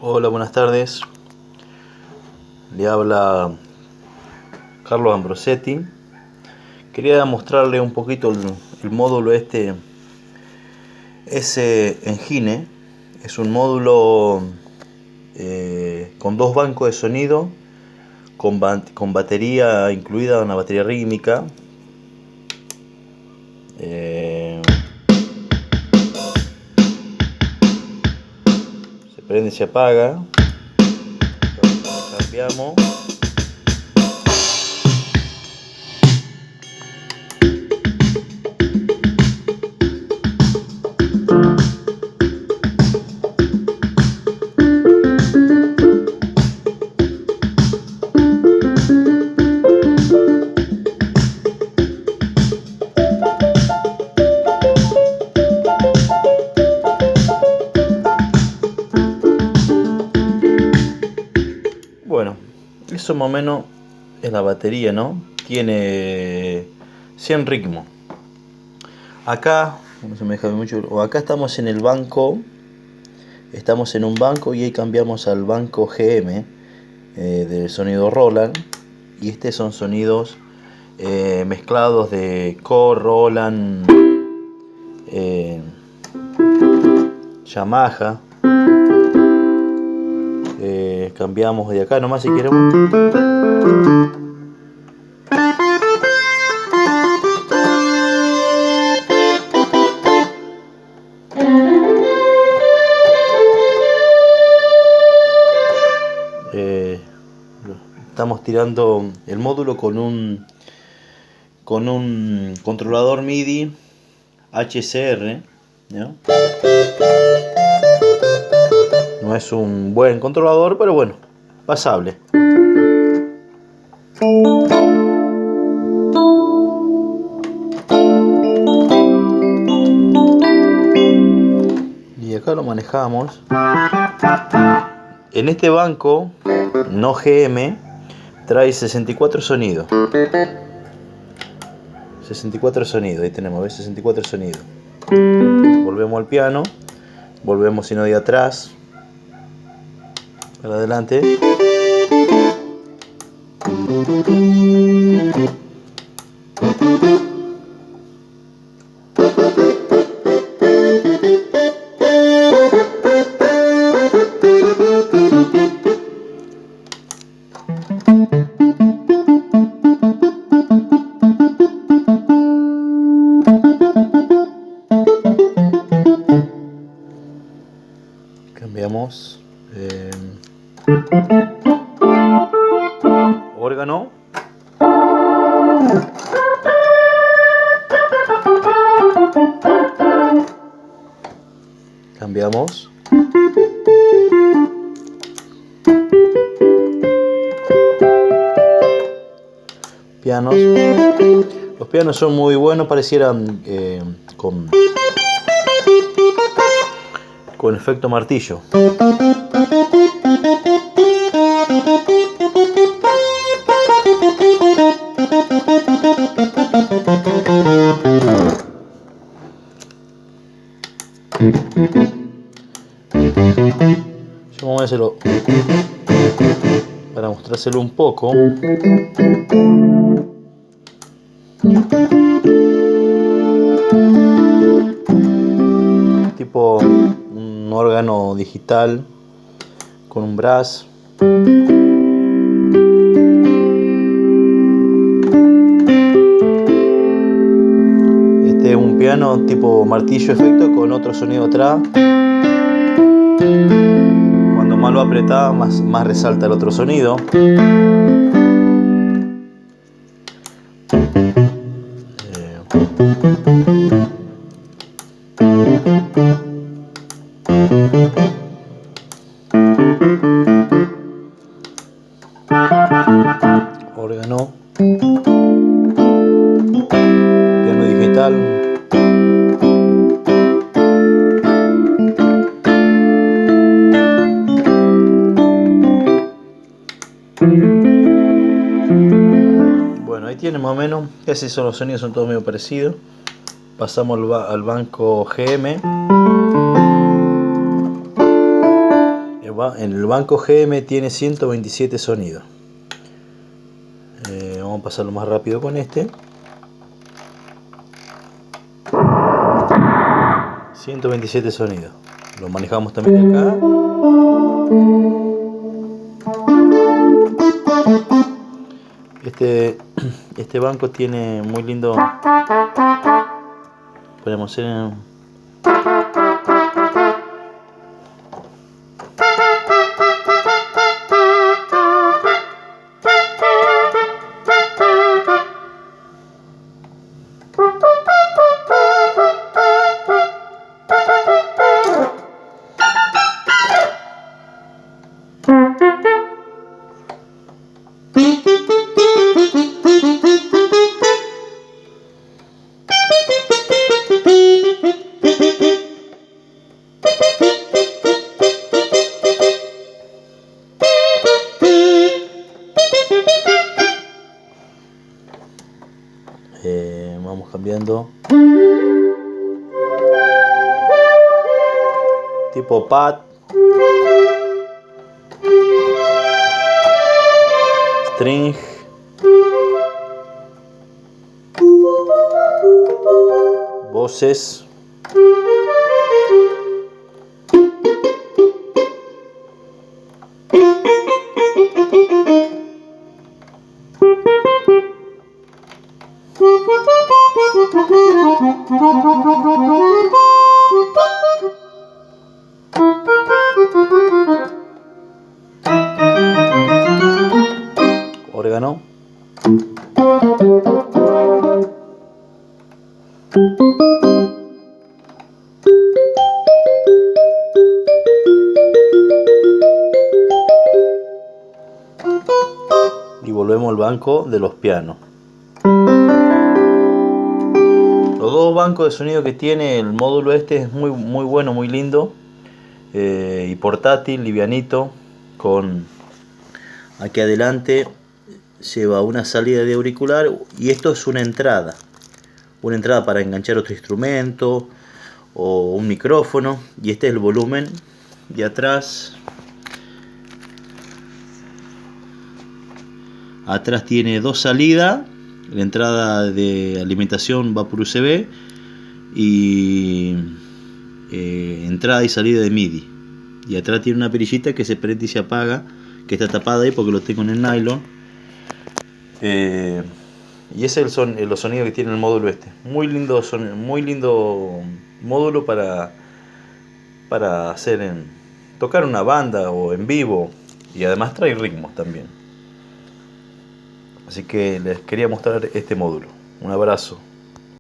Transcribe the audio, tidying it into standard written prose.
Hola, buenas tardes. Le habla Carlos Ambrosetti. Quería mostrarle un poquito el módulo S-Engine. Es un módulo con dos bancos de sonido, con batería incluida, una batería rítmica. Se prende y se apaga. Cambiamos. Bueno, eso más o menos es la batería, ¿no? Tiene 100 ritmos. Acá, no se me deja mucho, o acá estamos en el banco, estamos en un banco y ahí cambiamos al banco GM del sonido Roland. Y estos son sonidos mezclados de Core, Roland, Yamaha. Cambiamos de acá nomás si queremos. Estamos tirando el módulo con un controlador MIDI HCR, ¿no? No es un buen controlador, pero bueno, pasable. Y acá lo manejamos. En este banco, no GM, trae 64 sonidos. 64 sonidos, ahí tenemos, ¿ves? 64 sonidos. Volvemos al piano, volvemos sino de atrás para adelante. Cambiamos órgano. Cambiamos. Pianos. Los pianos son muy buenos, parecieran con efecto martillo. Yo vamos a hacerlo para mostrárselo un poco. Tipo un órgano digital con un brass. Este es un piano tipo martillo efecto con otro sonido atrás. Cuando más lo apretás, más resalta el otro sonido. Órgano, piano digital. Bueno, ahí tiene más o menos, casi son los sonidos, son todos medio parecidos. Pasamos al banco GM. en el banco GM tiene 127 sonidos. Vamos a pasarlo más rápido con este. 127 sonidos. Lo manejamos también acá. Este banco tiene muy lindo. Podemos hacer vamos cambiando tipo pad, string, voces, órgano, y volvemos al banco de los pianos. Los dos bancos de sonido que tiene el módulo este es muy bueno, muy lindo, y portátil, livianito, con aquí adelante lleva una salida de auricular y esto es una entrada para enganchar otro instrumento o un micrófono, y este es el volumen de atrás. Atrás tiene dos salidas, la entrada de alimentación va por USB y entrada y salida de MIDI, y atrás tiene una perillita que se prende y se apaga, que está tapada ahí porque lo tengo en el nylon. Y ese es los sonidos que tiene el módulo este. Muy lindo módulo para tocar una banda o en vivo, y además trae ritmos también. Así que les quería mostrar este módulo. Un abrazo.